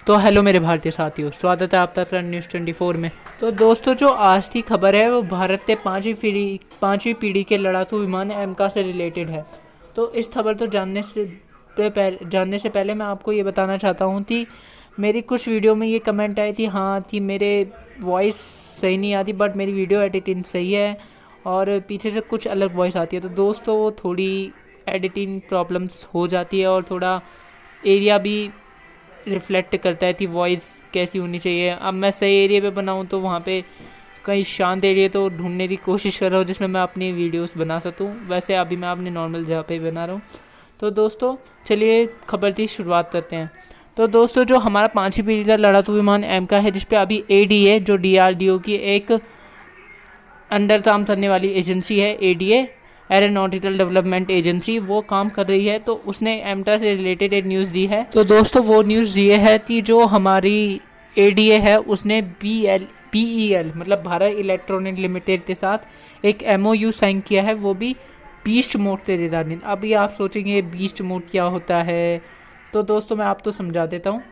तो हेलो मेरे भारतीय साथियों, स्वागत है आपका रन न्यूज़ 24 में। तो दोस्तों, जो आज की खबर है वो भारत के पांचवी पीढ़ी के लड़ाकू विमान एमका से रिलेटेड है। तो इस खबर तो जानने से पहले मैं आपको ये बताना चाहता हूँ कि मेरी कुछ वीडियो में ये कमेंट आई थी हाँ कि मेरे वॉइस सही नहीं आती, बट मेरी वीडियो एडिटिंग सही है और पीछे से कुछ अलग वॉइस आती है। तो दोस्तों, वो थोड़ी एडिटिंग प्रॉब्लम्स हो जाती है और थोड़ा एरिया भी रिफ्लेक्ट करता है कि वॉइस कैसी होनी चाहिए। अब मैं सही एरिया पे बनाऊँ तो वहाँ पे कहीं शांत एरिया तो ढूंढने की कोशिश कर रहा हूँ जिसमें मैं अपनी वीडियोस बना सकूँ। वैसे अभी मैं अपनी नॉर्मल जगह पे बना रहा हूँ। तो दोस्तों, चलिए खबर की शुरुआत करते हैं। तो दोस्तों, जो हमारा पांचवी पीढ़ी का लड़ाकू विमान एमका है, जिस पे अभी एडीए जो डीआरडीओ की एक अंडर काम करने वाली एजेंसी है, एडीए एरोनॉटिकल डेवलपमेंट एजेंसी, वो काम कर रही है। तो उसने एमटा से रिलेटेड एक न्यूज़ दी है। तो दोस्तों, वो न्यूज़ ये है कि जो हमारी एडीए है उसने बीईएल मतलब भारत इलेक्ट्रॉनिक लिमिटेड के साथ एक एमओयू साइन किया है, वो भी बीस्ट मोड से रिगार्डिंग। अभी आप सोचेंगे बीस्ट मोड क्या होता है, तो दोस्तों मैं आपको समझा देता हूँ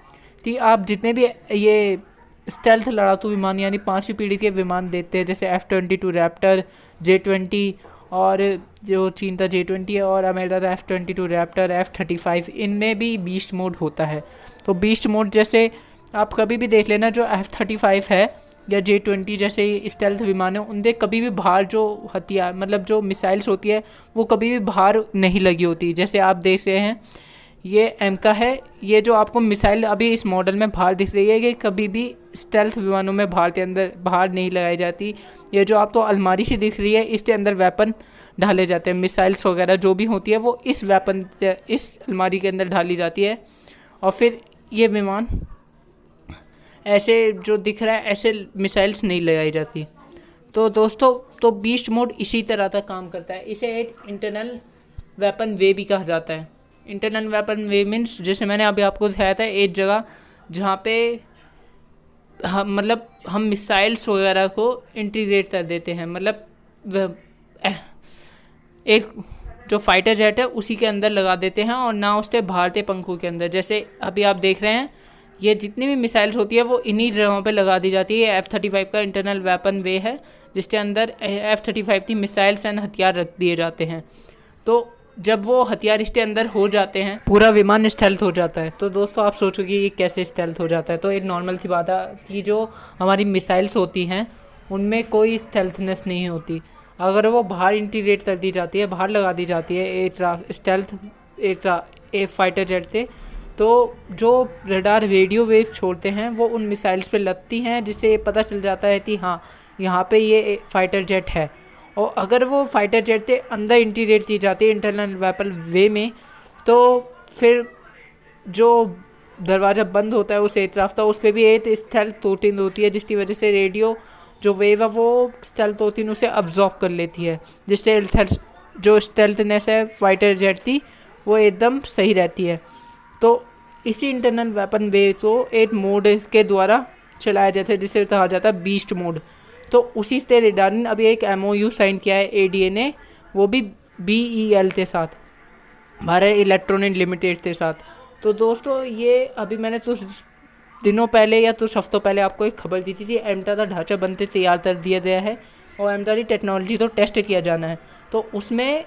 कि आप जितने भी ये स्टेल्थ लड़ाकू विमान यानी पांचवी पीढ़ी के विमान देते हैं, जैसे F-22 रैप्टर, J-20 और जो चीन का J-20 है और अमेरिका का F-22 रैप्टर, F-35, इनमें भी बीस्ट मोड होता है। तो बीस्ट मोड जैसे आप कभी भी देख लेना, जो F-35 है या J-20 जैसे स्टेल्थ विमान है, उनके कभी भी बाहर जो हथियार मतलब जो मिसाइल्स होती है वो कभी भी बाहर नहीं लगी होती। जैसे आप देख रहे हैं ये एमका है, ये जो आपको मिसाइल अभी इस मॉडल में बाहर दिख रही है, ये कभी भी स्टेल्थ विमानों में बाहर नहीं लगाई जाती। ये जो आपको अलमारी से दिख रही है, इसके अंदर वेपन ढाले जाते हैं, मिसाइल्स वगैरह जो भी होती है वो इस अलमारी के अंदर ढाली जाती है। और फिर ये विमान ऐसे जो दिख रहा है ऐसे मिसाइल्स नहीं लगाई जाती। तो दोस्तों, तो बीस्ट मोड इसी तरह का काम करता है। इसे एक इंटरनल वेपन वे भी कहा जाता है। इंटरनल वेपन वे मीन्स, जैसे मैंने अभी आपको दिखाया था, एक जगह जहाँ पे हम मिसाइल्स वगैरह को इंटीग्रेट कर देते हैं। मतलब एक जो फाइटर जेट है उसी के अंदर लगा देते हैं और ना उसके बाहर के पंखों के अंदर। जैसे अभी आप देख रहे हैं ये जितनी भी मिसाइल्स होती है वो इन्हीं जगहों पे लगा दी जाती है। F-35 का इंटरनल वेपन वे है जिसके अंदर F-35 की मिसाइल्स एंड हथियार रख दिए जाते हैं। तो जब वो हथियार इसके अंदर हो जाते हैं पूरा विमान स्टेल्थ हो जाता है। तो दोस्तों, आप सोचोगे ये कैसे स्टेल्थ हो जाता है, तो एक नॉर्मल सी बात है कि जो हमारी मिसाइल्स होती हैं उनमें कोई स्टेल्थनेस नहीं होती। अगर वो बाहर इंटीग्रेट कर दी जाती है, बाहर लगा दी जाती है एक फाइटर जेट से, तो जो रडार रेडियो वेव छोड़ते हैं वो उन मिसाइल्स पे लगती हैं, जिससे ये पता चल जाता है कि हाँ यहाँ पे ये फाइटर जेट है। और अगर वो फाइटर जेट के अंदर इंटीग्रेट की जाती है इंटरनल वेपन वे में, तो फिर जो दरवाज़ा बंद होता है उस एयरक्राफ्ट का, उस पर भी एक स्टेल्थ प्रोटीन होती है, जिसकी वजह से रेडियो जो वेव है वो स्टेल्थ प्रोटीन उसे अब्जॉर्ब कर लेती है, जिससे जो स्टेल्थनेस है फाइटर जेट की वो एकदम सही रहती है। तो इसी इंटरनल वेपन वे को एक मोड के द्वारा चलाया जाता है जिसे कहा जाता है बीस्ट मोड। तो उसी से रिगार्डिंग अभी एक एमओयू साइन किया है एडीए ने, वो भी बीईएल के साथ, भारत इलेक्ट्रॉनिक लिमिटेड के साथ। तो दोस्तों, ये अभी मैंने कुछ दिनों पहले या कुछ हफ्तों पहले आपको एक खबर दी थी एमटा का ढांचा बनते तैयार कर दिया गया है और एमटा की टेक्नोलॉजी तो टेस्ट किया जाना है। तो उसमें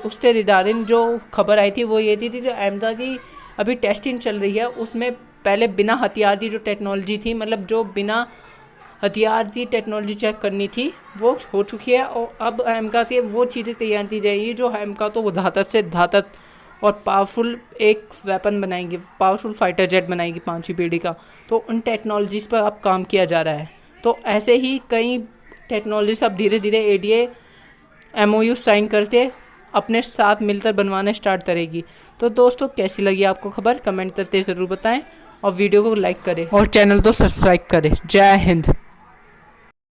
उससे रिगार्डिंग जो खबर आई थी वो ये थी जो एमटा की अभी टेस्टिंग चल रही है, उसमें पहले बिना हथियार की जो टेक्नोलॉजी थी, मतलब जो बिना हथियार की टेक्नोलॉजी चेक करनी थी वो हो चुकी है। और अब एमका से वो चीज़ें तैयार की जाएगी जो एमका तो धातक से धातक और पावरफुल एक वेपन बनाएंगे, पावरफुल फाइटर जेट बनाएगी पांचवी पीढ़ी का। तो उन टेक्नोलॉजीज़ पर अब काम किया जा रहा है। तो ऐसे ही कई टेक्नोलॉजीज अब धीरे धीरे एडीए एमओयू साइन करके अपने साथ मिलकर बनवाना स्टार्ट करेगी। तो दोस्तों, कैसी लगी आपको खबर, कमेंट करते ज़रूर बताएं और वीडियो को लाइक करें और चैनल को सब्सक्राइब करें। जय हिंद।